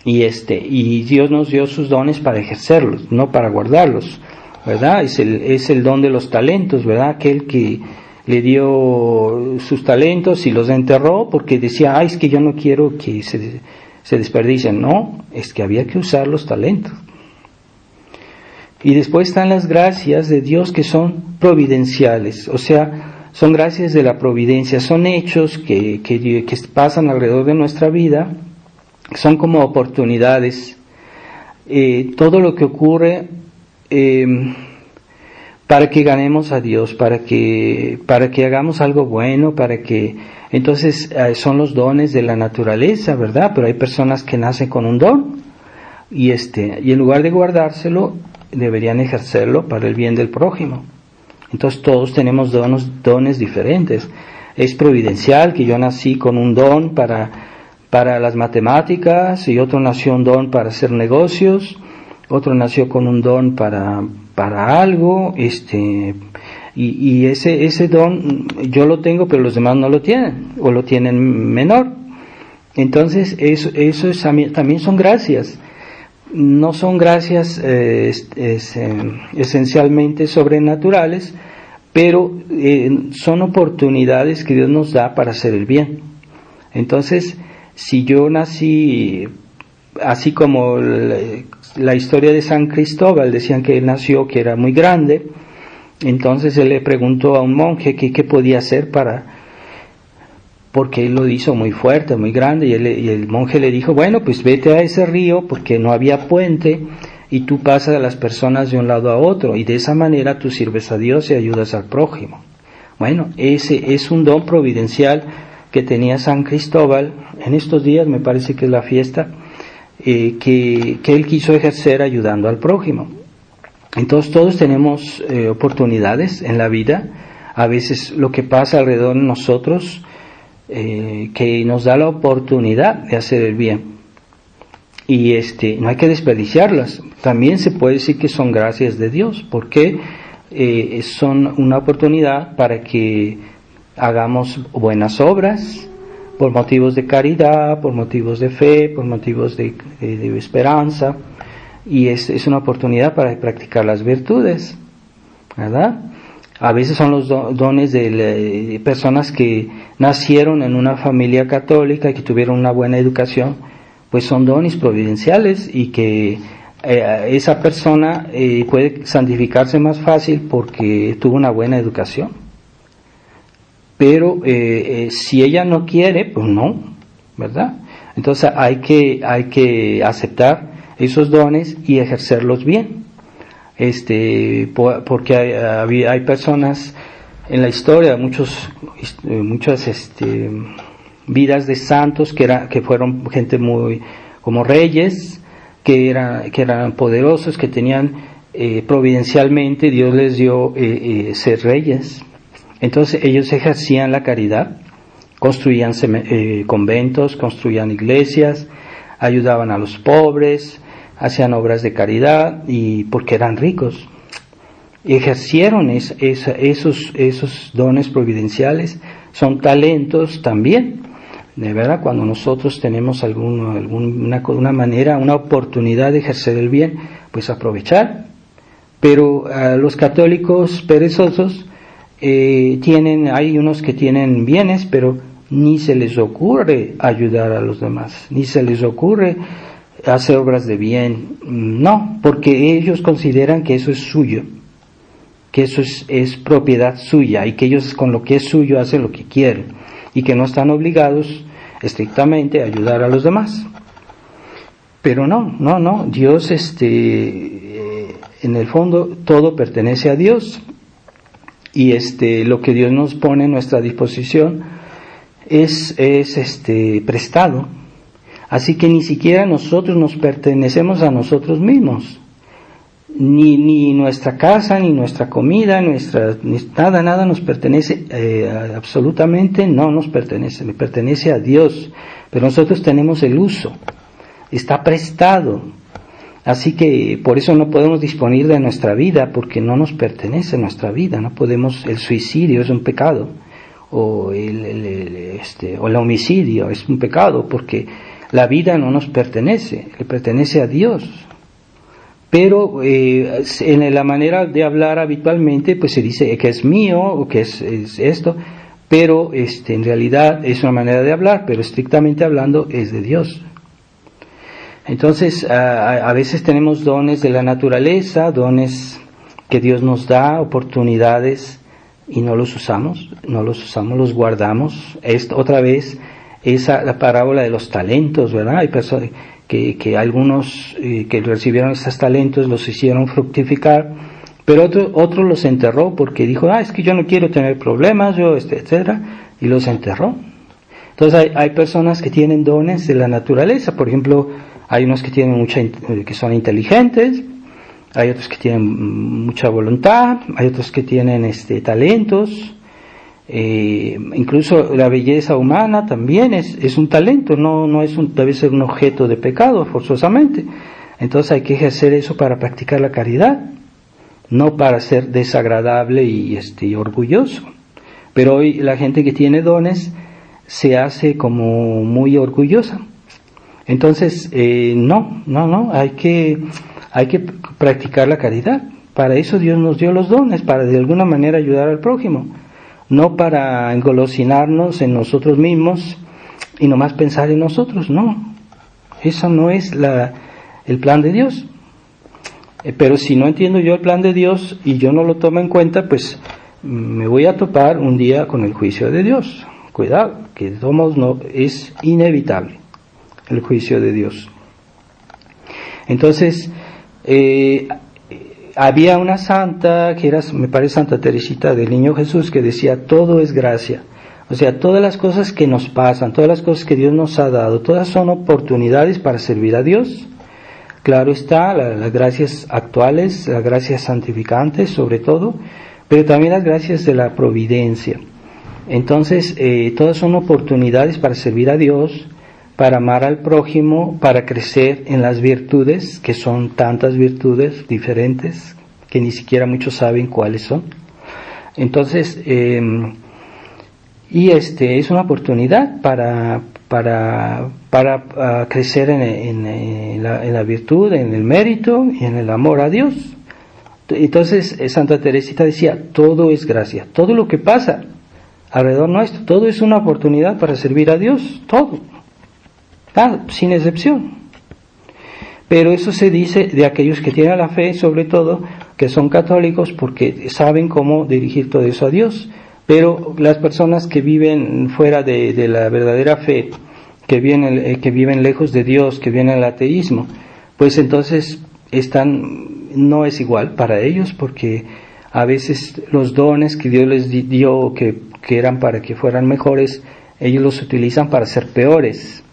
Y Dios nos dio sus dones para ejercerlos, no para guardarlos, ¿verdad? Es el don de los talentos, ¿verdad? Aquel que le dio sus talentos y los enterró porque decía, es que yo no quiero que se desperdicien. No, es que había que usar los talentos. Y después están las gracias de Dios que son providenciales, o sea, son gracias de la providencia, son hechos que pasan alrededor de nuestra vida, son como oportunidades. Todo lo que ocurre para que ganemos a Dios, para que hagamos algo bueno, entonces son los dones de la naturaleza, ¿verdad? Pero hay personas que nacen con un don y en lugar de guardárselo deberían ejercerlo para el bien del prójimo. Entonces todos tenemos dones diferentes. Es providencial que yo nací con un don para las matemáticas, y otro nació un don para hacer negocios, otro nació con un don para algo, y ese don yo lo tengo, pero los demás no lo tienen, o lo tienen menor. Entonces eso también son gracias. No son gracias esencialmente sobrenaturales, pero son oportunidades que Dios nos da para hacer el bien. Entonces, si yo nací, así como la historia de San Cristóbal, decían que él nació, que era muy grande, entonces él le preguntó a un monje qué podía hacer porque él lo hizo muy fuerte, muy grande, y el monje le dijo, bueno, pues vete a ese río, porque no había puente, y tú pasas a las personas de un lado a otro, y de esa manera tú sirves a Dios y ayudas al prójimo. Bueno, ese es un don providencial que tenía San Cristóbal. En estos días me parece que es la fiesta que él quiso ejercer ayudando al prójimo. Entonces todos tenemos oportunidades en la vida. A veces lo que pasa alrededor de nosotros que nos da la oportunidad de hacer el bien, y no hay que desperdiciarlas. También se puede decir que son gracias de Dios, porque son una oportunidad para que hagamos buenas obras por motivos de caridad, por motivos de fe, por motivos de esperanza, y es una oportunidad para practicar las virtudes, ¿verdad? A veces son los dones de personas que nacieron en una familia católica y que tuvieron una buena educación, pues son dones providenciales, y que esa persona puede santificarse más fácil porque tuvo una buena educación. Pero si ella no quiere, pues no, ¿verdad? Entonces hay que aceptar esos dones y ejercerlos bien. Porque hay personas en la historia, muchas vidas de santos que fueron gente muy como reyes, que eran poderosos, que tenían providencialmente Dios les dio ser reyes. Entonces ellos ejercían la caridad construían conventos, construían iglesias, ayudaban a los pobres, hacían obras de caridad, y porque eran ricos. Ejercieron esos dones providenciales, son talentos también. De verdad, cuando nosotros tenemos una manera, una oportunidad de ejercer el bien, pues aprovechar. Pero los católicos perezosos hay unos que tienen bienes, pero ni se les ocurre ayudar a los demás, ni se les ocurre hacer obras de bien. No, porque ellos consideran que eso es suyo, que eso es propiedad suya, y que ellos con lo que es suyo hacen lo que quieren, y que no están obligados estrictamente a ayudar a los demás. Pero no, Dios, en el fondo todo pertenece a Dios, y lo que Dios nos pone en nuestra disposición es prestado. Así que ni siquiera nosotros nos pertenecemos a nosotros mismos, ni nuestra casa, ni nuestra comida, nada nos pertenece, absolutamente no nos pertenece, le pertenece a Dios, pero nosotros tenemos el uso, está prestado. Así que por eso no podemos disponer de nuestra vida, porque no nos pertenece nuestra vida. No podemos. El suicidio es un pecado, o el homicidio es un pecado, porque la vida no nos pertenece, le pertenece a Dios. Pero en la manera de hablar habitualmente, pues se dice que es mío, o que es esto, pero en realidad es una manera de hablar, pero estrictamente hablando es de Dios. Entonces, a veces tenemos dones de la naturaleza, dones que Dios nos da, oportunidades, y no los usamos, los guardamos. Otra vez, la parábola de los talentos, ¿verdad? Hay personas que algunos que recibieron estos talentos los hicieron fructificar, pero otro los enterró porque dijo, es que yo no quiero tener problemas, etcétera, y los enterró. Entonces hay personas que tienen dones de la naturaleza. Por ejemplo, hay unos que tienen que son inteligentes, hay otros que tienen mucha voluntad, hay otros que tienen talentos, incluso la belleza humana también es un talento, no debe ser un objeto de pecado forzosamente. Entonces hay que ejercer eso para practicar la caridad, no para ser desagradable y orgulloso. Pero hoy la gente que tiene dones se hace como muy orgullosa. Entonces, no, hay que practicar la caridad. Para eso Dios nos dio los dones, para de alguna manera ayudar al prójimo, no para engolosinarnos en nosotros mismos y nomás pensar en nosotros, no. Eso no es el plan de Dios. Pero si no entiendo yo el plan de Dios y yo no lo tomo en cuenta, pues me voy a topar un día con el juicio de Dios. Cuidado, que de todos modos no es inevitable el juicio de Dios. Entonces, había una santa que era, me parece, Santa Teresita del Niño Jesús, que decía, todo es gracia. O sea, todas las cosas que nos pasan, todas las cosas que Dios nos ha dado, todas son oportunidades para servir a Dios. Claro está, las gracias actuales, las gracias santificantes sobre todo, pero también las gracias de la providencia. Entonces, todas son oportunidades para servir a Dios, para amar al prójimo, para crecer en las virtudes, que son tantas virtudes diferentes, que ni siquiera muchos saben cuáles son. Entonces, es una oportunidad para crecer en la virtud, en el mérito y en el amor a Dios. Entonces, Santa Teresita decía, todo es gracia, todo lo que pasa alrededor nuestro, todo es una oportunidad para servir a Dios, todo. Sin excepción. Pero eso se dice de aquellos que tienen la fe, sobre todo, que son católicos, porque saben cómo dirigir todo eso a Dios. Pero las personas que viven fuera de la verdadera fe, que viven lejos de Dios, que viven al ateísmo, pues entonces no es igual para ellos, porque a veces los dones que Dios les dio, que eran para que fueran mejores, ellos los utilizan para ser peores,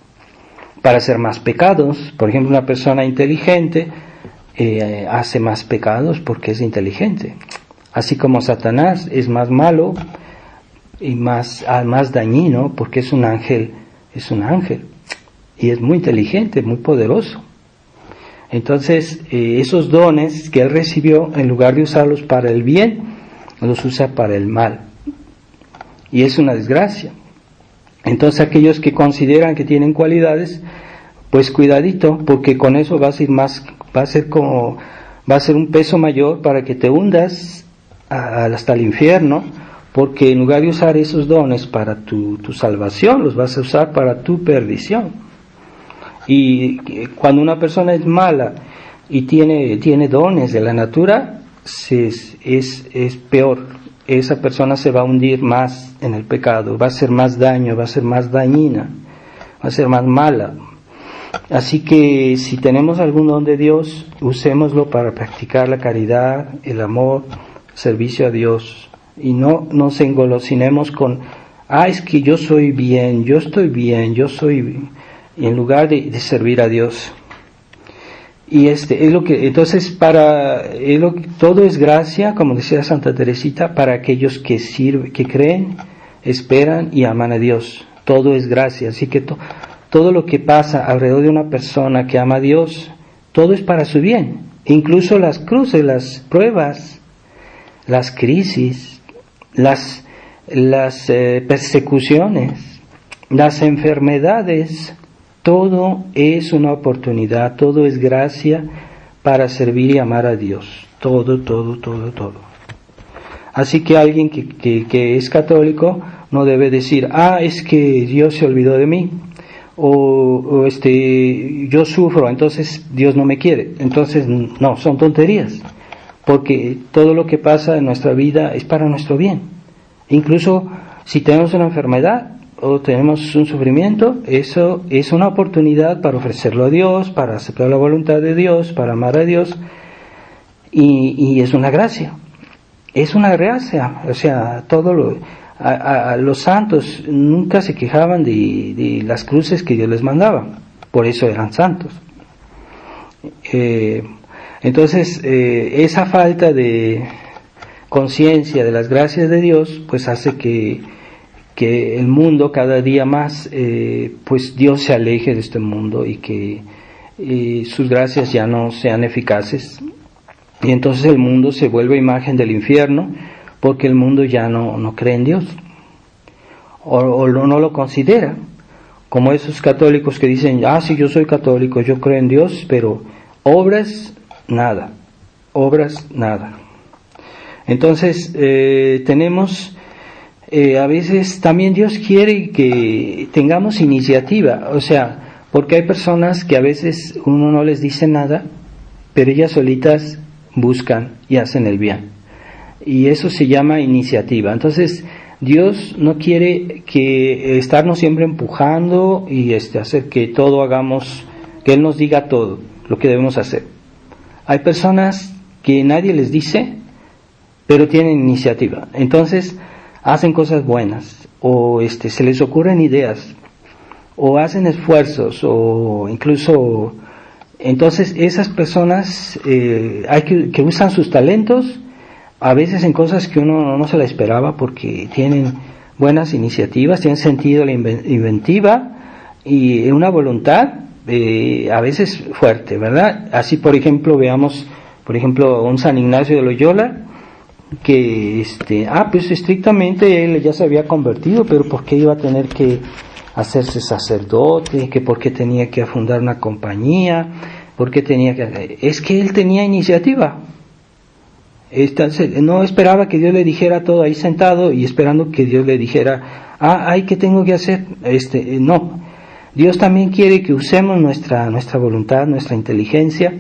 para hacer más pecados. Por ejemplo, una persona inteligente hace más pecados porque es inteligente. Así como Satanás es más malo y más dañino, porque es un ángel y es muy inteligente, muy poderoso. Entonces esos dones que él recibió, en lugar de usarlos para el bien, los usa para el mal, y es una desgracia. Entonces aquellos que consideran que tienen cualidades, pues cuidadito, porque con eso va a ser un peso mayor para que te hundas hasta el infierno, porque en lugar de usar esos dones para tu salvación, los vas a usar para tu perdición. Y cuando una persona es mala y tiene dones de la natura, es peor. Esa persona se va a hundir más en el pecado, va a hacer más daño, va a ser más dañina, va a ser más mala. Así que si tenemos algún don de Dios, usémoslo para practicar la caridad, el amor, el servicio a Dios, y no nos engolosinemos con, es que yo soy bien, yo estoy bien, yo soy bien, en lugar de servir a Dios. Y es lo que, entonces todo es gracia, como decía Santa Teresita, para aquellos que creen, esperan y aman a Dios. Todo es gracia, así que todo lo que pasa alrededor de una persona que ama a Dios, todo es para su bien. Incluso las cruces, las pruebas, las crisis, las persecuciones, las enfermedades, todo es una oportunidad, todo es gracia para servir y amar a Dios. Todo. Así que alguien que es católico no debe decir, es que Dios se olvidó de mí, o yo sufro, entonces Dios no me quiere. Entonces no, son tonterías, porque todo lo que pasa en nuestra vida es para nuestro bien. Incluso si tenemos una enfermedad o tenemos un sufrimiento, eso es una oportunidad para ofrecerlo a Dios, para aceptar la voluntad de Dios, para amar a Dios, y es una gracia. Es una gracia, o sea, los santos nunca se quejaban de las cruces que Dios les mandaba, por eso eran santos. Entonces, esa falta de conciencia de las gracias de Dios, pues hace que el mundo cada día más, pues Dios se aleje de este mundo y que sus gracias ya no sean eficaces, y entonces el mundo se vuelve imagen del infierno, porque el mundo ya no cree en Dios, o no lo considera, como esos católicos que dicen, sí, yo soy católico, yo creo en Dios, pero obras nada. Entonces tenemos, a veces también Dios quiere que tengamos iniciativa, o sea, porque hay personas que a veces uno no les dice nada, pero ellas solitas buscan y hacen el bien, y eso se llama iniciativa. Entonces Dios no quiere que estarnos siempre empujando y hacer que todo hagamos, que Él nos diga todo lo que debemos hacer. Hay personas que nadie les dice, pero tienen iniciativa, entonces hacen cosas buenas, o se les ocurren ideas, o hacen esfuerzos, o incluso, entonces esas personas hay que usan sus talentos a veces en cosas que uno no se la esperaba, porque tienen buenas iniciativas, tienen sentido la inventiva y una voluntad a veces fuerte, ¿verdad? Así, por ejemplo, veamos, un San Ignacio de Loyola, que pues estrictamente él ya se había convertido, pero ¿por qué iba a tener que hacerse sacerdote? Que ¿por qué tenía que fundar una compañía? ¿Por qué tenía que...? Es que él tenía iniciativa. No esperaba que Dios le dijera todo ahí sentado y esperando que Dios le dijera, ¿qué tengo que hacer? No. Dios también quiere que usemos nuestra voluntad, nuestra inteligencia,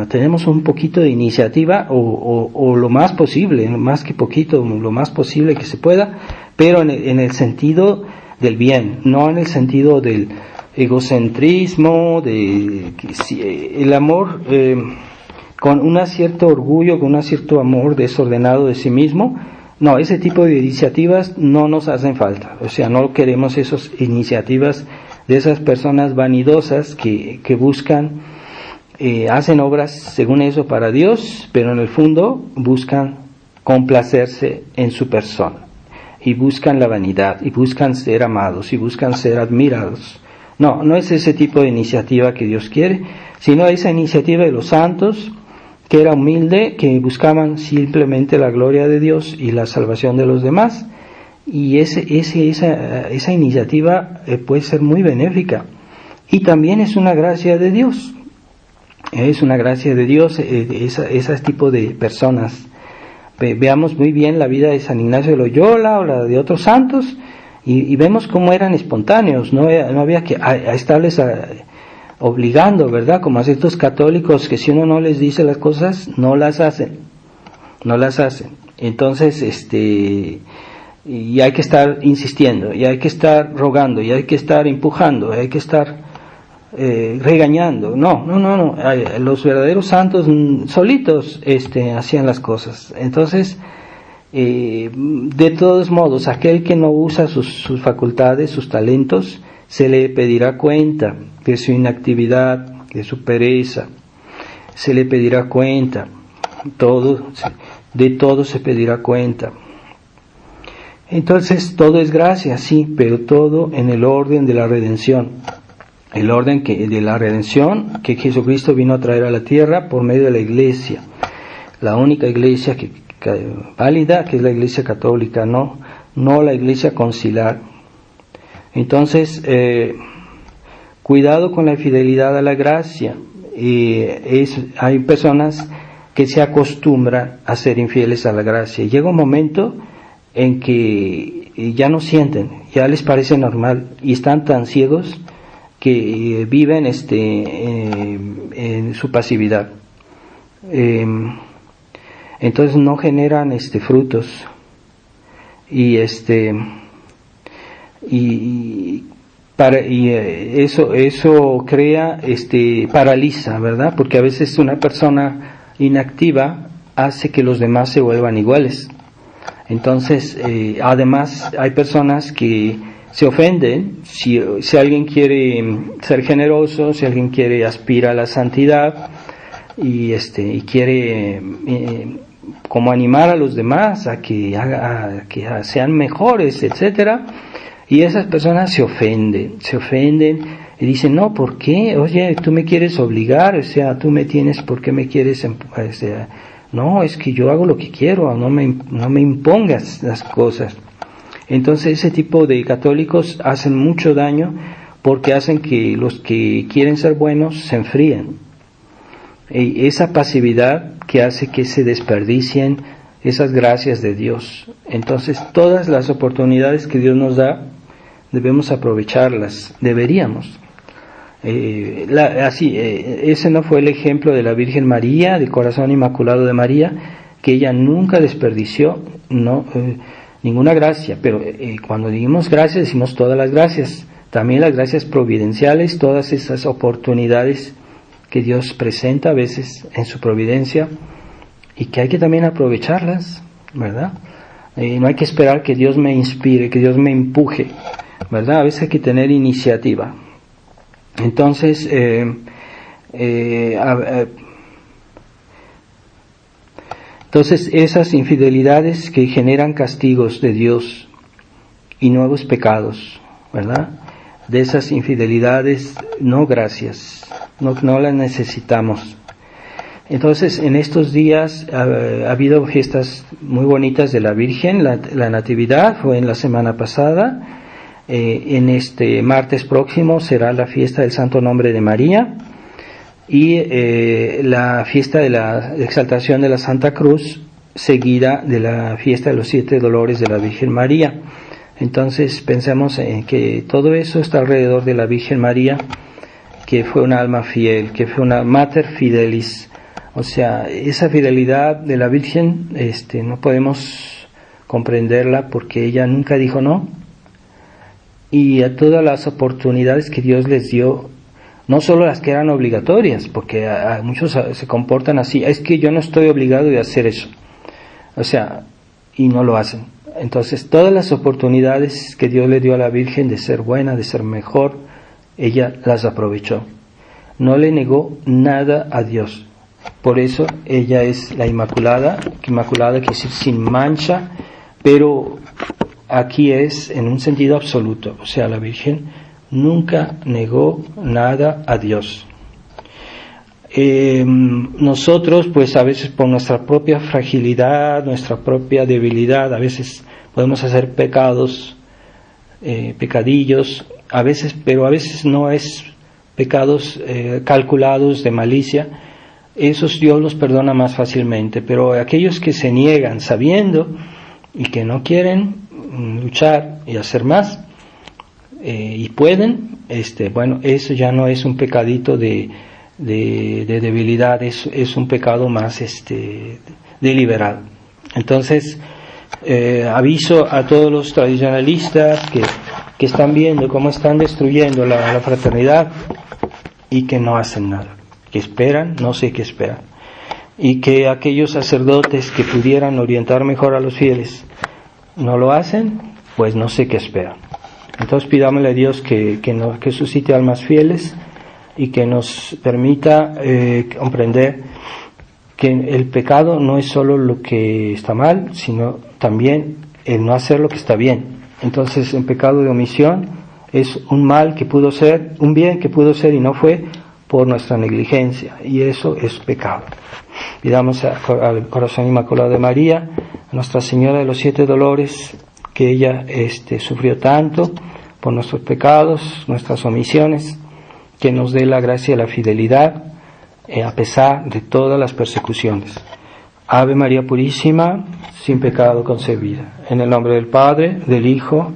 tenemos un poquito de iniciativa, o lo más posible, más que poquito, lo más posible que se pueda, pero en el sentido del bien, no en el sentido del egocentrismo, el amor con un cierto orgullo, con un cierto amor desordenado de sí mismo. No, ese tipo de iniciativas no nos hacen falta, o sea, no queremos esas iniciativas de esas personas vanidosas que buscan, hacen obras según eso para Dios, pero en el fondo buscan complacerse en su persona, y buscan la vanidad, y buscan ser amados, y buscan ser admirados. No, no es ese tipo de iniciativa que Dios quiere, sino esa iniciativa de los santos, que era humilde, que buscaban simplemente la gloria de Dios y la salvación de los demás. Y esa iniciativa puede ser muy benéfica. Y también es una gracia de Dios. Es una gracia de Dios ese tipo de personas. Veamos muy bien la vida de San Ignacio de Loyola o la de otros santos y vemos cómo eran espontáneos. No había que estarles obligando, ¿verdad? Como a ciertos católicos que si uno no les dice las cosas, no las hacen. Entonces, y hay que estar insistiendo, y hay que estar rogando, y hay que estar empujando, y hay que estar regañando. No. Los verdaderos santos solitos hacían las cosas. Entonces, de todos modos, aquel que no usa sus facultades, sus talentos, se le pedirá cuenta de su inactividad, de su pereza, se le pedirá cuenta, de todo se pedirá cuenta. Entonces todo es gracia, sí, pero todo en el orden de la redención. El orden de la redención que Jesucristo vino a traer a la tierra por medio de la Iglesia. La única Iglesia válida, que es la Iglesia católica, no la Iglesia conciliar. Entonces, cuidado con la infidelidad a la gracia. Hay personas que se acostumbran a ser infieles a la gracia. Llega un momento en que ya no sienten, ya les parece normal y están tan ciegos que viven en su pasividad. Entonces no generan frutos y eso crea paraliza, ¿verdad? Porque a veces una persona inactiva hace que los demás se vuelvan iguales. Entonces, además hay personas que se ofenden si alguien quiere ser generoso, si alguien quiere aspirar a la santidad y quiere como animar a los demás a que sean mejores, etcétera, y esas personas se ofenden y dicen, no, ¿por qué? Oye, tú me quieres obligar, o sea, tú me tienes, ¿por qué me quieres? No, es que yo hago lo que quiero, no me impongas las cosas. Entonces ese tipo de católicos hacen mucho daño porque hacen que los que quieren ser buenos se enfríen. Y esa pasividad que hace que se desperdicien esas gracias de Dios. Entonces todas las oportunidades que Dios nos da debemos aprovecharlas, deberíamos. Ese no fue el ejemplo de la Virgen María, del corazón inmaculado de María, que ella nunca desperdició ninguna gracia, pero cuando decimos gracias decimos todas las gracias, también las gracias providenciales, todas esas oportunidades que Dios presenta a veces en su providencia y que hay que también aprovecharlas, ¿verdad? No hay que esperar que Dios me inspire, que Dios me empuje, ¿verdad? A veces hay que tener iniciativa. Entonces, esas infidelidades que generan castigos de Dios y nuevos pecados, ¿verdad? De esas infidelidades, no gracias, no las necesitamos. Entonces, en estos días ha habido fiestas muy bonitas de la Virgen, la Natividad fue en la semana pasada. En este martes próximo será la fiesta del Santo Nombre de María y la fiesta de la exaltación de la Santa Cruz, seguida de la fiesta de los 7 dolores de la Virgen María. Entonces pensemos en que todo eso está alrededor de la Virgen María, que fue una alma fiel, que fue una mater fidelis. O sea, esa fidelidad de la Virgen no podemos comprenderla porque ella nunca dijo no. Y a todas las oportunidades que Dios les dio, no solo las que eran obligatorias, porque a muchos se comportan así, es que yo no estoy obligado de hacer eso, o sea, y no lo hacen. Entonces todas las oportunidades que Dios le dio a la Virgen de ser buena, de ser mejor, ella las aprovechó, no le negó nada a Dios. Por eso ella es la Inmaculada quiere decir sin mancha, pero aquí es en un sentido absoluto, o sea, la Virgen nunca negó nada a Dios. Nosotros, pues a veces por nuestra propia fragilidad, nuestra propia debilidad, a veces podemos hacer pecados, pecadillos, a veces, pero a veces no es pecados calculados de malicia. Esos Dios los perdona más fácilmente, pero aquellos que se niegan sabiendo y que no quieren luchar y hacer más y pueden, bueno, eso ya no es un pecadito de debilidad, es un pecado más deliberado. Entonces aviso a todos los tradicionalistas que están viendo cómo están destruyendo la fraternidad y que no hacen nada, que esperan, no sé qué esperan, y que aquellos sacerdotes que pudieran orientar mejor a los fieles no lo hacen, pues no sé qué esperan. Entonces pidámosle a Dios que suscite almas fieles y que nos permita comprender que el pecado no es solo lo que está mal, sino también el no hacer lo que está bien. Entonces el pecado de omisión es un mal que pudo ser, un bien que pudo ser y no fue por nuestra negligencia, y eso es pecado. Pidamos al Corazón Inmaculado de María, a Nuestra Señora de los 7 Dolores, que ella sufrió tanto por nuestros pecados, nuestras omisiones, que nos dé la gracia y la fidelidad a pesar de todas las persecuciones. Ave María Purísima, sin pecado concebida. En el nombre del Padre, del Hijo